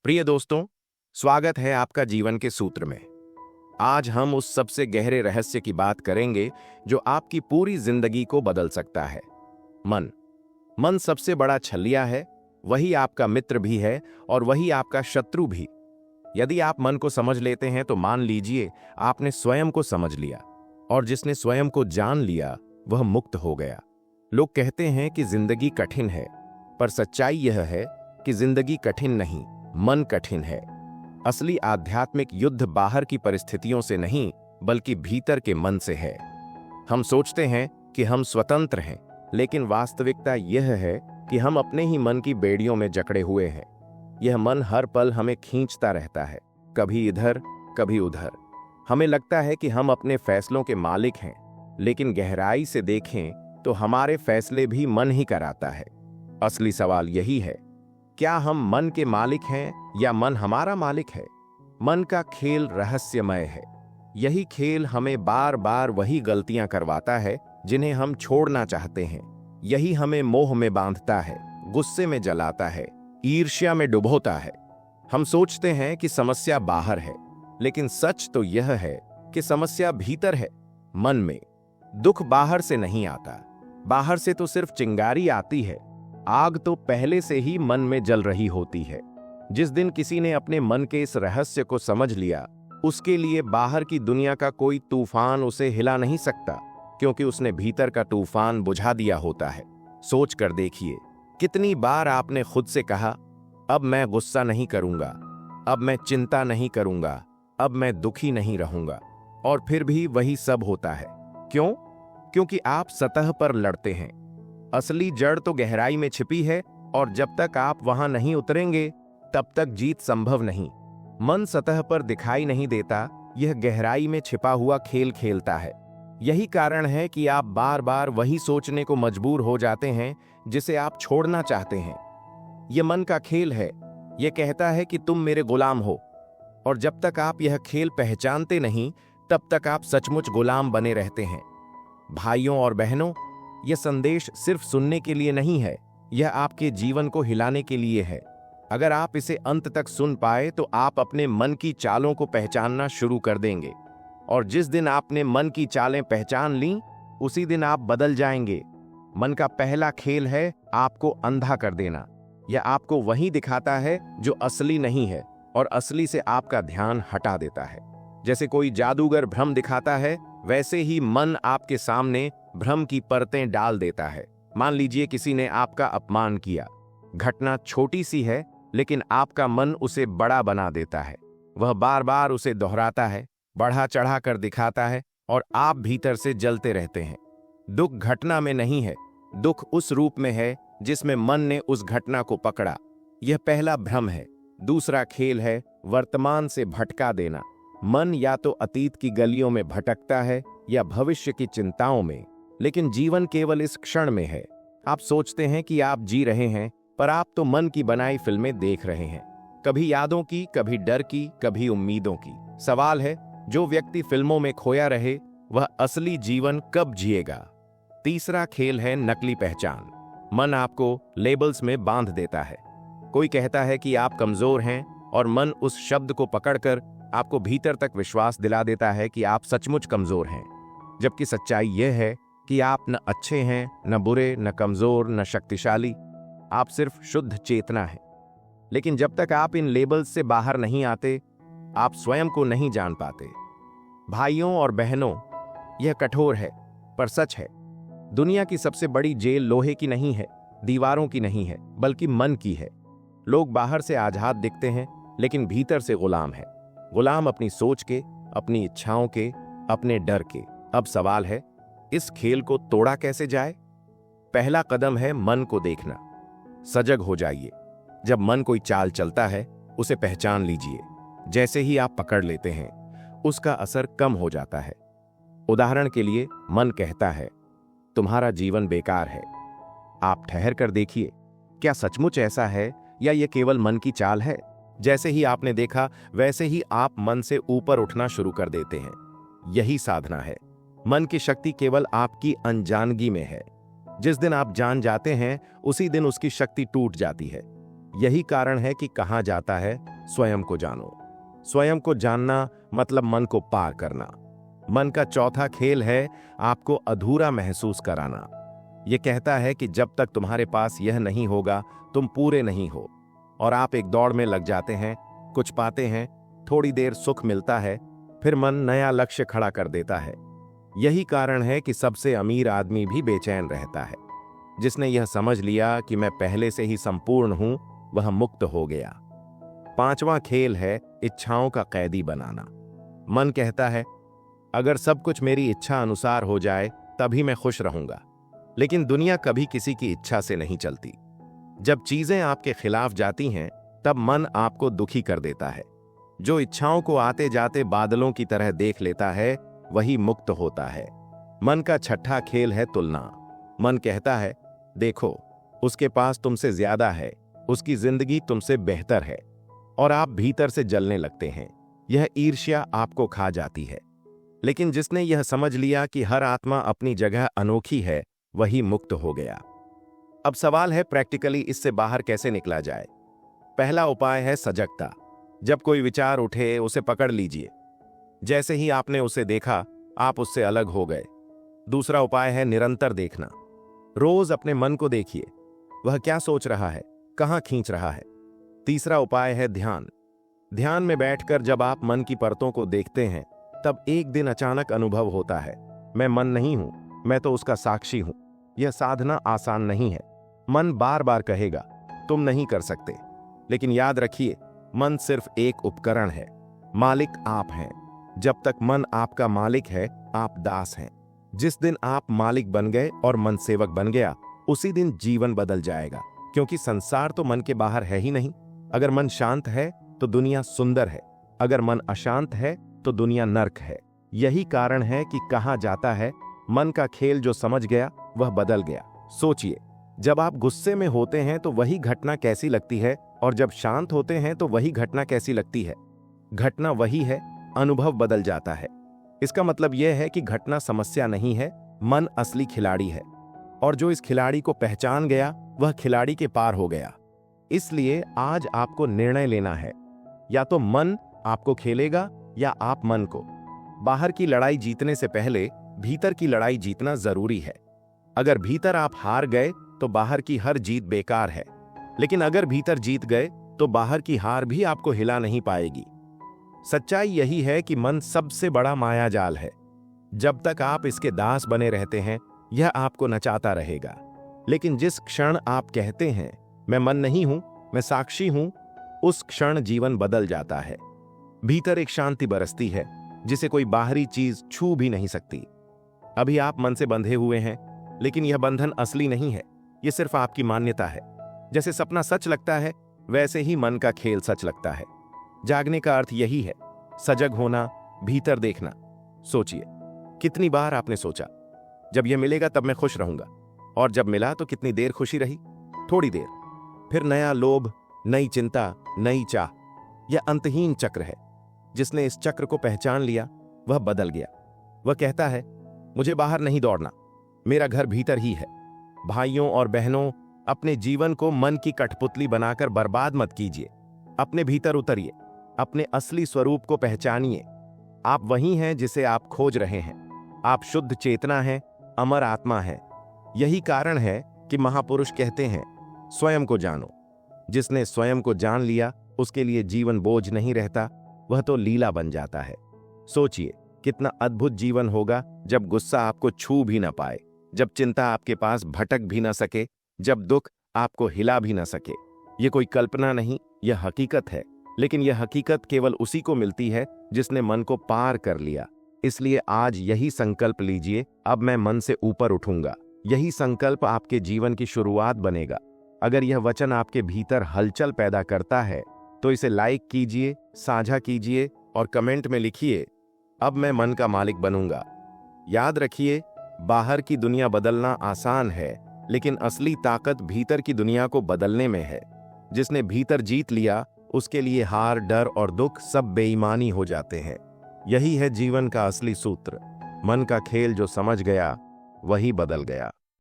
प्रिय दोस्तों, स्वागत है आपका जीवन के सूत्र में। आज हम उस सबसे गहरे रहस्य की बात करेंगे जो आपकी पूरी जिंदगी को बदल सकता है। मन। मन सबसे बड़ा छलिया है, वही आपका मित्र भी है और वही आपका शत्रु भी। यदि आप मन को समझ लेते हैं तो मान लीजिए आपने स्वयं को समझ लिया, और जिसने स्वयं को जान लिया वह मुक्त हो गया। लोग कहते हैं कि जिंदगी कठिन है, पर सच्चाई यह है कि जिंदगी कठिन नहीं, मन कठिन है। असली आध्यात्मिक युद्ध बाहर की परिस्थितियों से नहीं, बल्कि भीतर के मन से है। हम सोचते हैं कि हम स्वतंत्र हैं, लेकिन वास्तविकता यह है कि हम अपने ही मन की बेड़ियों में जकड़े हुए हैं। यह मन हर पल हमें खींचता रहता है, कभी इधर कभी उधर। हमें लगता है कि हम अपने फैसलों के मालिक हैं, लेकिन गहराई से देखें तो हमारे फैसले भी मन ही कराता है। असली सवाल यही है, क्या हम मन के मालिक हैं या मन हमारा मालिक है? मन का खेल रहस्यमय है। यही खेल हमें बार बार वही गलतियां करवाता है जिन्हें हम छोड़ना चाहते हैं। यही हमें मोह में बांधता है, गुस्से में जलाता है, ईर्ष्या में डुबोता है। हम सोचते हैं कि समस्या बाहर है, लेकिन सच तो यह है कि समस्या भीतर है, मन में। दुख बाहर से नहीं आता, बाहर से तो सिर्फ चिंगारी आती है। आग तो पहले से ही मन में जल रही होती है। जिस दिन किसी ने अपने मन के इस रहस्य को समझ लिया, उसके लिए बाहर की दुनिया का कोई तूफान उसे हिला नहीं सकता, क्योंकि उसने भीतर का तूफान बुझा दिया होता है। सोच कर देखिए, कितनी बार आपने खुद से कहा, अब मैं गुस्सा नहीं करूंगा, अब मैं चिंता नहीं करूंगा, अब मैं दुखी नहीं रहूंगा, और फिर भी वही सब होता है। क्यों? क्योंकि आप सतह पर लड़ते हैं। असली जड़ तो गहराई में छिपी है, और जब तक आप वहां नहीं उतरेंगे तब तक जीत संभव नहीं। मन सतह पर दिखाई नहीं देता, यह गहराई में छिपा हुआ खेल खेलता है। यही कारण है कि आप बार बार वही सोचने को मजबूर हो जाते हैं जिसे आप छोड़ना चाहते हैं। यह मन का खेल है। यह कहता है कि तुम मेरे गुलाम हो, और जब तक आप यह खेल पहचानते नहीं तब तक आप सचमुच गुलाम बने रहते हैं। भाइयों और बहनों, यह संदेश सिर्फ सुनने के लिए नहीं है, यह आपके जीवन को हिलाने के लिए है। अगर आप इसे अंत तक सुन पाए तो आप अपने मन की चालों को पहचानना शुरू कर देंगे, और जिस दिन आपने मन की चालें पहचान लीं, उसी दिन आप बदल जाएंगे। मन का पहला खेल है आपको अंधा कर देना। यह आपको वही दिखाता है जो असली नहीं है, और असली से आपका ध्यान हटा देता है। जैसे कोई जादूगर भ्रम दिखाता है, वैसे ही मन आपके सामने भ्रम की परतें डाल देता है। मान लीजिए किसी ने आपका अपमान किया। घटना छोटी सी है, लेकिन आपका मन उसे बड़ा बना देता है। वह बार बार उसे दोहराता है, बढ़ा चढ़ा कर दिखाता है, और आप भीतर से जलते रहते हैं। दुख घटना में नहीं है, दुख उस रूप में है जिसमें मन ने उस घटना को पकड़ा। यह पहला भ्रम है। दूसरा खेल है वर्तमान से भटका देना। मन या तो अतीत की गलियों में भटकता है या भविष्य की चिंताओं में, लेकिन जीवन केवल इस क्षण में है। आप सोचते हैं कि आप जी रहे हैं, पर आप तो मन की बनाई फिल्में देख रहे हैं, कभी यादों की, कभी डर की, कभी उम्मीदों की। सवाल है, जो व्यक्ति फिल्मों में खोया रहे वह असली जीवन कब जिएगा? तीसरा खेल है नकली पहचान। मन आपको लेबल्स में बांध देता है। कोई कहता है कि आप कमजोर हैं, और मन उस शब्द को पकड़कर आपको भीतर तक विश्वास दिला देता है कि आप सचमुच कमजोर हैं, जबकि सच्चाई यह है कि आप न अच्छे हैं, न बुरे, न कमजोर, न शक्तिशाली। आप सिर्फ शुद्ध चेतना है। लेकिन जब तक आप इन लेबल्स से बाहर नहीं आते, आप स्वयं को नहीं जान पाते। भाइयों और बहनों, यह कठोर है, पर सच है। दुनिया की सबसे बड़ी जेल लोहे की नहीं है, दीवारों की नहीं है, बल्कि मन की है। लोग बाहर से आजाद दिखते हैं, लेकिन भीतर से गुलाम है। गुलाम अपनी सोच के, अपनी इच्छाओं के, अपने डर के। अब सवाल है, इस खेल को तोड़ा कैसे जाए? पहला कदम है मन को देखना। सजग हो जाइए। जब मन कोई चाल चलता है, उसे पहचान लीजिए। जैसे ही आप पकड़ लेते हैं, उसका असर कम हो जाता है। उदाहरण के लिए, मन कहता है, तुम्हारा जीवन बेकार है। आप ठहर कर देखिए, क्या सचमुच ऐसा है या यह केवल मन की चाल है? जैसे ही आपने देखा, वैसे ही आप मन से ऊपर उठना शुरू कर देते हैं। यही साधना है। मन की शक्ति केवल आपकी अनजानगी में है। जिस दिन आप जान जाते हैं, उसी दिन उसकी शक्ति टूट जाती है। यही कारण है कि कहा जाता है स्वयं को जानो। स्वयं को जानना मतलब मन को पार करना। मन का चौथा खेल है आपको अधूरा महसूस कराना। यह कहता है कि जब तक तुम्हारे पास यह नहीं होगा तुम पूरे नहीं हो, और आप एक दौड़ में लग जाते हैं, कुछ पाते हैं, थोड़ी देर सुख मिलता है, फिर मन नया लक्ष्य खड़ा कर देता है। यही कारण है कि सबसे अमीर आदमी भी बेचैन रहता है। जिसने यह समझ लिया कि मैं पहले से ही संपूर्ण हूं, वह मुक्त हो गया। पांचवां खेल है इच्छाओं का कैदी बनाना। मन कहता है अगर सब कुछ मेरी इच्छा अनुसार हो जाए तभी मैं खुश रहूंगा, लेकिन दुनिया कभी किसी की इच्छा से नहीं चलती। जब चीजें आपके खिलाफ जाती हैं तब मन आपको दुखी कर देता है। जो इच्छाओं को आते जाते बादलों की तरह देख लेता है वही मुक्त होता है। मन का छठा खेल है तुलना। मन कहता है देखो, उसके पास तुमसे ज्यादा है, उसकी जिंदगी तुमसे बेहतर है, और आप भीतर से जलने लगते हैं। यह ईर्ष्या आपको खा जाती है। लेकिन जिसने यह समझ लिया कि हर आत्मा अपनी जगह अनोखी है, वही मुक्त हो गया। अब सवाल है प्रैक्टिकली इससे बाहर कैसे निकला जाए। पहला उपाय है सजगता। जब कोई विचार उठे उसे पकड़ लीजिए। जैसे ही आपने उसे देखा आप उससे अलग हो गए। दूसरा उपाय है निरंतर देखना। रोज अपने मन को देखिए, वह क्या सोच रहा है, कहां खींच रहा है। तीसरा उपाय है ध्यान। ध्यान में बैठकर जब आप मन की परतों को देखते हैं तब एक दिन अचानक अनुभव होता है मैं मन नहीं हूं, मैं तो उसका साक्षी हूं। यह साधना आसान नहीं है। मन बार बार कहेगा तुम नहीं कर सकते, लेकिन याद रखिए मन सिर्फ एक उपकरण है, मालिक आप हैं। जब तक मन आपका मालिक है आप दास हैं। जिस दिन आप मालिक बन गए और मन सेवक बन गया, उसी दिन जीवन बदल जाएगा, क्योंकि संसार तो मन के बाहर है ही नहीं। अगर मन शांत है तो दुनिया सुंदर है, अगर मन अशांत है तो दुनिया नर्क है। यही कारण है कि कहा जाता है मन का खेल जो समझ गया वह बदल गया। सोचिए, जब आप गुस्से में होते हैं तो वही घटना कैसी लगती है, और जब शांत होते हैं तो वही घटना कैसी लगती है। घटना वही है, अनुभव बदल जाता है। इसका मतलब यह है कि घटना समस्या नहीं है, मन असली खिलाड़ी है, और जो इस खिलाड़ी को पहचान गया वह खिलाड़ी के पार हो गया। इसलिए आज आपको निर्णय लेना है, या तो मन आपको खेलेगा या आप मन को। बाहर की लड़ाई जीतने से पहले भीतर की लड़ाई जीतना जरूरी है। अगर भीतर आप हार गए तो बाहर की हर जीत बेकार है, लेकिन अगर भीतर जीत गए तो बाहर की हार भी आपको हिला नहीं पाएगी। सच्चाई यही है कि मन सबसे बड़ा मायाजाल है। जब तक आप इसके दास बने रहते हैं यह आपको नचाता रहेगा, लेकिन जिस क्षण आप कहते हैं मैं मन नहीं हूं, मैं साक्षी हूं, उस क्षण जीवन बदल जाता है। भीतर एक शांति बरसती है जिसे कोई बाहरी चीज छू भी नहीं सकती। अभी आप मन से बंधे हुए हैं, लेकिन यह बंधन असली नहीं है, यह सिर्फ आपकी मान्यता है। जैसे सपना सच लगता है वैसे ही मन का खेल सच लगता है। जागने का अर्थ यही है, सजग होना, भीतर देखना। सोचिए, कितनी बार आपने सोचा जब यह मिलेगा तब मैं खुश रहूंगा, और जब मिला तो कितनी देर खुशी रही? थोड़ी देर, फिर नया लोभ, नई चिंता, नई चाह। यह अंतहीन चक्र है। जिसने इस चक्र को पहचान लिया वह बदल गया। वह कहता है मुझे बाहर नहीं दौड़ना, मेरा घर भीतर ही है। भाइयों और बहनों, अपने जीवन को मन की कठपुतली बनाकर बर्बाद मत कीजिए। अपने भीतर उतरिए, अपने असली स्वरूप को पहचानिए। आप वही हैं जिसे आप खोज रहे हैं। आप शुद्ध चेतना हैं, अमर आत्मा हैं। यही कारण है कि महापुरुष कहते हैं स्वयं को जानो। जिसने स्वयं को जान लिया उसके लिए जीवन बोझ नहीं रहता, वह तो लीला बन जाता है। सोचिए, कितना अद्भुत जीवन होगा जब गुस्सा आपको छू भी न पाए, जब चिंता आपके पास भटक भी न सके, जब दुख आपको हिला भी न सके। यह कोई कल्पना नहीं, यह हकीकत है। लेकिन यह हकीकत केवल उसी को मिलती है जिसने मन को पार कर लिया। इसलिए आज यही संकल्प लीजिए, अब मैं मन से ऊपर उठूंगा। यही संकल्प आपके जीवन की शुरुआत बनेगा। अगर यह वचन आपके भीतर हलचल पैदा करता है तो इसे लाइक कीजिए, साझा कीजिए और कमेंट में लिखिए अब मैं मन का मालिक बनूंगा। याद रखिए, बाहर की दुनिया बदलना आसान है, लेकिन असली ताकत भीतर की दुनिया को बदलने में है। जिसने भीतर जीत लिया उसके लिए हार, डर और दुख सब बेईमानी हो जाते हैं। यही है जीवन का असली सूत्र। मन का खेल जो समझ गया वही बदल गया।